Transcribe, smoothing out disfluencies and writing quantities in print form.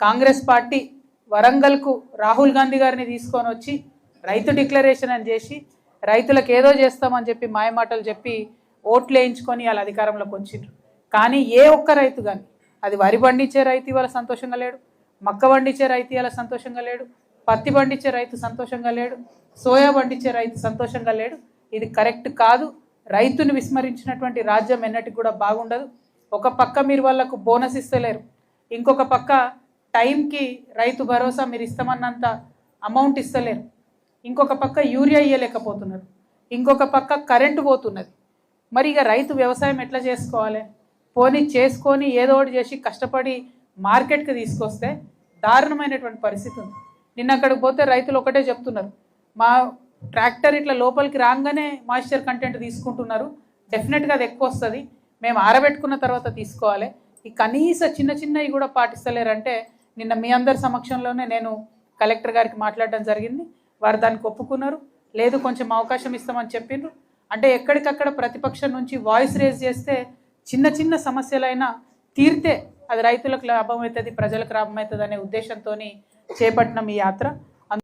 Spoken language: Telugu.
కాంగ్రెస్ పార్టీ వరంగల్కు రాహుల్ గాంధీ గారిని తీసుకొని వచ్చి రైతు డిక్లరేషన్ అని చేసి రైతులకు ఏదో చేస్తామని చెప్పి మాయమాటలు చెప్పి ఓట్లు వేయించుకొని వాళ్ళ అధికారంలోకి వచ్చిండ్రు. కానీ ఏ ఒక్క రైతు కానీ, అది వరి పండించే రైతు ఇవాళ సంతోషంగా లేడు, మక్క పండించే రైతు ఇవాళ సంతోషంగా లేడు, పత్తి పండించే రైతు సంతోషంగా లేడు, సోయా పండించే రైతు సంతోషంగా లేడు. ఇది కరెక్ట్ కాదు. రైతుని విస్మరించినటువంటి రాజ్యం ఎన్నటికి కూడా బాగుండదు. ఒక పక్క మీరు వాళ్ళకు బోనస్ ఇస్తలేరు, ఇంకొక పక్క టైంకి రైతు భరోసా మీరు ఇస్తామన్నంత అమౌంట్ ఇస్తలేరు, ఇంకొక పక్క యూరియా ఇయ్యలేకపోతున్నారు, ఇంకొక పక్క కరెంటు పోతున్నది. మరి ఇక రైతు వ్యవసాయం ఎట్లా చేసుకోవాలి? పోనీ చేసుకొని ఏదో ఒకటి చేసి కష్టపడి మార్కెట్కి తీసుకొస్తే దారుణమైనటువంటి పరిస్థితి ఉంది. నిన్న అక్కడికి పోతే రైతులు ఒకటే చెప్తున్నారు, మా ట్రాక్టర్ ఇట్లా లోపలికి రాగానే మాయిశ్చర్ కంటెంట్ తీసుకుంటున్నారు, డెఫినెట్గా అది ఎక్కువ వస్తుంది, మేము ఆరబెట్టుకున్న తర్వాత తీసుకోవాలి. ఈ కనీస చిన్న చిన్నవి కూడా పాటిస్తలేరంటే నిన్న మీ అందరి సమక్షంలోనే నేను కలెక్టర్ గారికి మాట్లాడడం జరిగింది. వారు దానికి ఒప్పుకున్నారు. లేదు కొంచెం అవకాశం ఇస్తామని చెప్పిండ్రు. అంటే ఎక్కడికక్కడ ప్రతిపక్షం నుంచి వాయిస్ రేజ్ చేస్తే చిన్న చిన్న సమస్యలైనా తీరితే అది రైతులకు లాభం అవుతుంది, ప్రజలకు లాభం అవుతుంది అనే ఉద్దేశంతో చేపట్టిన ఈ యాత్ర.